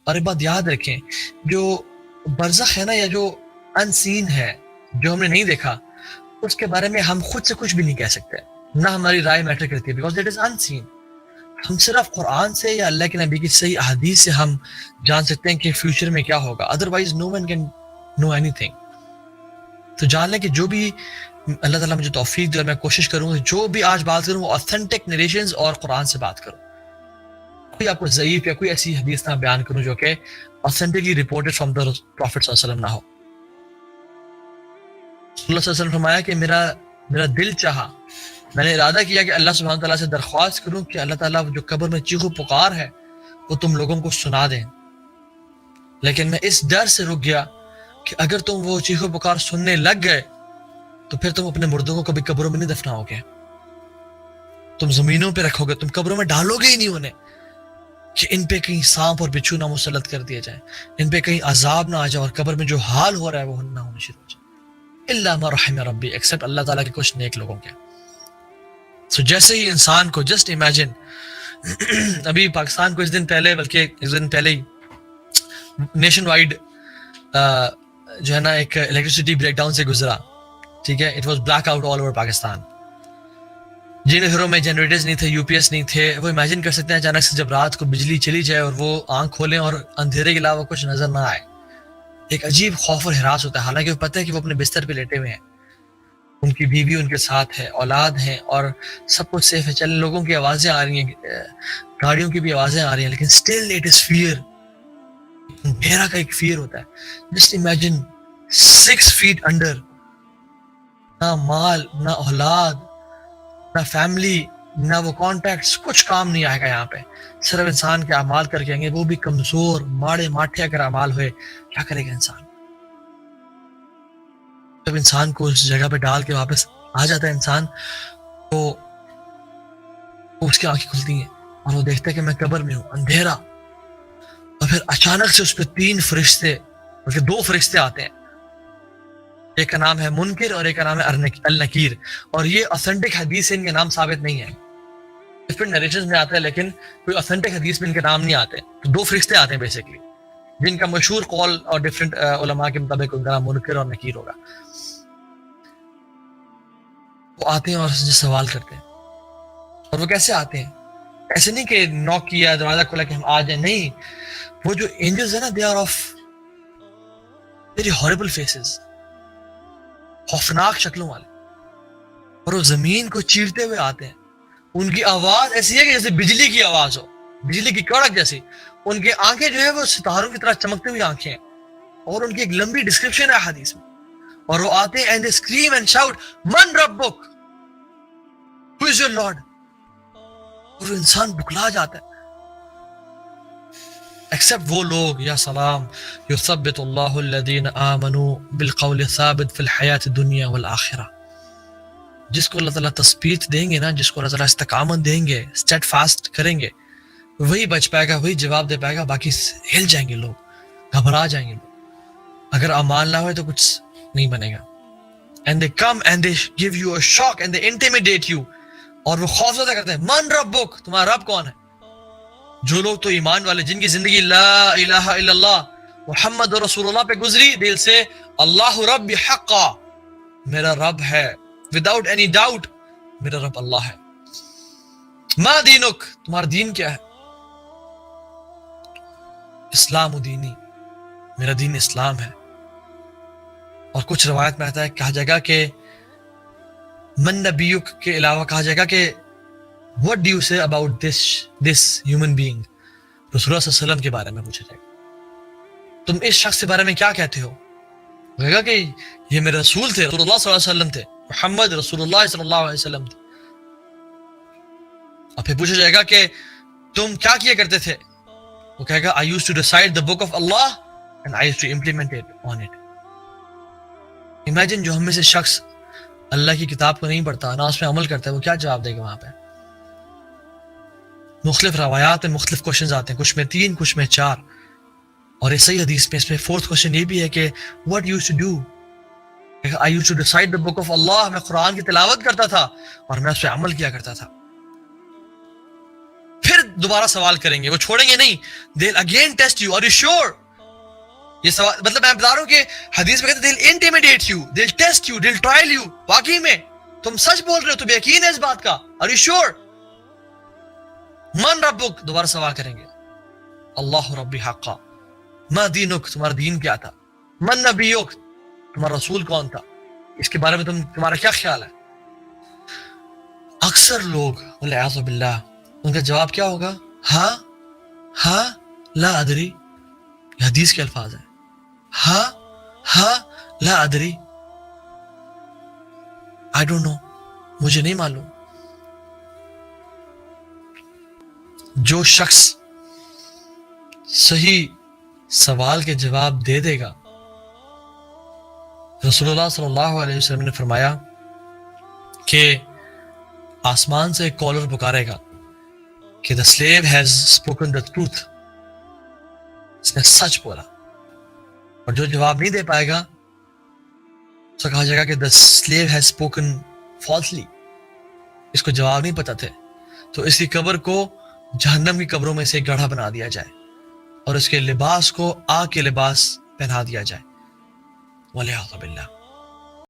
اور ایک بات یاد رکھیں، جو برزخ ہے نا، یا جو ان سین ہے، جو ہم نے نہیں دیکھا، اس کے بارے میں ہم خود سے کچھ بھی نہیں کہہ سکتے، نہ ہماری رائے میٹر کرتی ہے، بیکاز دیٹ از ان سین. ہم صرف قرآن سے یا اللہ کے نبی کی صحیح احادیث سے ہم جان سکتے ہیں کہ فیوچر میں کیا ہوگا، otherwise no one can know anything. تو جان لیں کہ جو بھی اللہ تعالیٰ مجھے توفیق دے، اور میں کوشش کروں کہ جو بھی آج بات کروں وہ اوتھینٹک نریشنز اور قرآن سے بات کروں. کوئی آپ کو ضعیف یا کوئی ایسی حدیث نہ بیان کروں جو کہ authentically reported from the prophet صلی اللہ علیہ وسلم نہ ہو. صلی اللہ علیہ وسلم فرمایا کہ میرا دل چاہا، میں نے ارادہ کیا کہ اللہ سبحانہ تعالیٰ سے درخواست کروں کہ اللہ تعالیٰ جو قبر میں چیخ و پکار ہے وہ تم لوگوں کو سنا دیں، لیکن میں اس ڈر سے رک گیا کہ اگر تم وہ چیخ و پکار سننے لگ گئے تو پھر تم اپنے مردوں کو کبھی قبروں میں نہیں دفناؤ گے، تم زمینوں پہ رکھو گے، تم قبروں میں ڈالو گے ہی نہیں انہیں، کہ ان پہ کہیں سانپ اور بچھو نہ مسلط کر دیا جائے، ان پہ کہیں عذاب نہ آ جائے، اور قبر میں جو حال ہو رہا ہے وہ نہ ہونے شروع ہو جائے. الا ما رحم ربی، ایکسپٹ اللہ تعالیٰ کے کچھ نیک لوگوں کے. سو جیسے ہی انسان کو جسٹ امیجن، ابھی پاکستان کو اس دن پہلے ہی نیشن وائڈ جو ہے نا ایک الیکٹریسٹی بریک ڈاؤن سے گزرا، ٹھیک ہے، it was black out all over Pakistan. جن گھروں میں جنریٹرز نہیں تھے، یو پی ایس نہیں تھے، وہ امیجن کر سکتے ہیں اچانک سے جب رات کو بجلی چلی جائے اور وہ آنکھ کھولیں اور اندھیرے کے علاوہ کچھ نظر نہ آئے، ایک عجیب خوف اور ہراس ہوتا ہے. حالانکہ وہ پتہ ہے کہ وہ اپنے بستر پہ لیٹے ہوئے ہیں، ان کی بیوی ان کے ساتھ ہے، اولاد ہیں، اور سب کچھ سیف ہے، چلیں لوگوں کی آوازیں آ رہی ہیں، گاڑیوں کی بھی آوازیں آ رہی ہیں، لیکن اسٹل اٹ از فیئر. اندھیرا کا ایک فیئر ہوتا ہے. جسٹ امیجن 6 feet انڈر، نہ مال، نہ اولاد، نہ فیملی، نہ وہ کانٹیکٹس، کچھ کام نہیں آئے گا یہاں پہ، صرف انسان کے اعمال کر کے آئیں گے، وہ بھی کمزور ماڑے ماٹھے اگر اعمال ہوئے. کیا کرے گا انسان؟ جب انسان کو اس جگہ پہ ڈال کے واپس آ جاتا ہے انسان، تو اس کی آنکھیں کھلتی ہیں اور وہ دیکھتا ہے کہ میں قبر میں ہوں، اندھیرا. اور پھر اچانک سے اس پہ 3 فرشتے، بلکہ 2 فرشتے آتے ہیں، ایک کا نام ہے منکر اور ایک کا نام ہے النکیر. اور یہ اوتھینٹک حدیث سے ان کے نام ثابت نہیں ہے، ڈفرنٹ نریشنز میں آتا ہے، لیکن کوئی اوتھینٹک حدیث میں ان کے نام نہیں آتے. تو 2 فرشتے آتے ہیں بیسیکلی، جن کا مشہور قول اور ڈفرنٹ علماء کے مطابق ان کا نام منکر اور نکیر ہوگا. وہ آتے ہیں اور سوال کرتے ہیں. اور وہ کیسے آتے ہیں؟ ایسے نہیں کہ نوک کیا، دروازہ کھولا کہ ہم آ جائیں، نہیں. وہ جو اینجلز ہیں نا، they are of very horrible faces, خوفناک شکلوں والے، اور وہ زمین کو چیرتے ہوئے آتے ہیں. ان کی آواز ایسی ہے کہ جیسے بجلی کی آواز ہو، بجلی کی کڑک جیسی. ان کی آنکھیں جو ہے وہ ستاروں کی طرح چمکتی ہوئی آنکھیں ہیں، اور ان کی ایک لمبی ڈسکرپشن ہے حدیث میں. اور وہ آتے ہیں and they scream and shout من ربک، who is your lord. اور انسان بکلا جاتا ہے. ایکسپٹ وہ لوگ، یا سلام، یثبت اللہ الذین آمنوا بالقول الثابت فی الحیات الدنیا والآخرہ. جس کو اللہ تعالیٰ تثبیت دیں گے نا، جس کو اللہ تعالیٰ استقامت دیں گے، اسٹیڈ فاسٹ کریں گے، وہی بچ پائے گا، وہی جواب دے پائے گا. باقی ہل جائیں گے لوگ، گھبرا جائیں گے لوگ. اگر اعمال نہ ہوئے تو کچھ نہیں بنے گا. And they come and they give you a shock and they intimidate you. اور وہ خوفزدہ کرتے ہیں، من ربک، تمہارا رب کون ہے؟ جو لوگ تو ایمان والے، جن کی زندگی لا الہ الا اللہ محمد رسول اللہ پہ گزری، دل سے اللہ رب حقا، میرا رب ہے without any doubt، میرا رب اللہ ہے. ما دینک، تمہارا دین کیا ہے؟ اسلام دینی، میرا دین اسلام ہے. اور کچھ روایت میں آتا ہے، کہا جائے گا کہ من نبیک کے علاوہ کہا جائے گا کہ what do you say about this human being، رسول اللہ صلی اللہ علیہ وسلم کے بارے میں پوچھا جائے گا، تم اس شخص کے بارے میں کیا کہتے ہو؟ کہے گا کہ یہ میرے رسول تھے، رسول اللہ صلی اللہ علیہ وسلم تھے، محمد رسول اللہ صلی اللہ علیہ وسلم تھے. اور پھر پوچھا جائے گا کہ تم کیا کیا کرتے تھے؟ وہ کہے گا I used to recite the book of Allah and I used to implement it on it. Imagine جو ہم میں سے شخص اللہ کی کتاب کو نہیں پڑھتا، نہ اس میں عمل کرتا ہے، وہ کیا جواب دے گا وہاں پہ؟ مختلف روایات میں مختلف کوشچنز آتے ہیں، کچھ میں 3، کچھ میں 4. اور یہ صحیح حدیث میں اس میں 4th کوشچن یہ بھی ہے کہ what you used to do. I used to recite the book of Allah، میں قرآن کی تلاوت کرتا تھا اور میں اس پہ عمل کیا کرتا تھا. پھر دوبارہ سوال کریں گے, وہ چھوڑیں گے نہیں. they'll again test you, are you sure؟ یہ سوال مطلب میں بتا رہا ہوں کہ حدیث میں کہتے ہیں they'll intimidate you, they'll test you, they'll trial you. واقعی میں تم سچ بول رہے ہو, تمہیں یقین ہے اس بات کا؟ are you sure؟ من ربک, دوبارہ سوال کریں گے. اللہ ربی حقا. ما دینک, تمہارا دین کیا تھا؟ من نبیک, تمہارا رسول کون تھا؟ اس کے بارے میں تمہارا کیا خیال ہے؟ اکثر لوگ والعیاذ باللہ ان کا جواب کیا ہوگا؟ ہاں ہاں لا ادری. یہ حدیث کے الفاظ ہیں. ہاں ہاں لا ادری, I don't know, مجھے نہیں معلوم. جو شخص صحیح سوال کے جواب دے دے گا, رسول اللہ صلی اللہ علیہ وسلم نے فرمایا کہ آسمان سے ایک کالر پکارے گا کہ the slave has spoken the truth, اس نے سچ بولا. اور جو جواب نہیں دے پائے گا اس کو کہا جائے گا کہ the slave has spoken falsely, اس کو جواب نہیں پتا تھے, تو اس کی قبر کو جہنم کی قبروں میں سے ایک گڑھا بنا دیا جائے اور اس کے لباس کو آگ کے لباس پہنا دیا جائے. والعیاذ باللہ.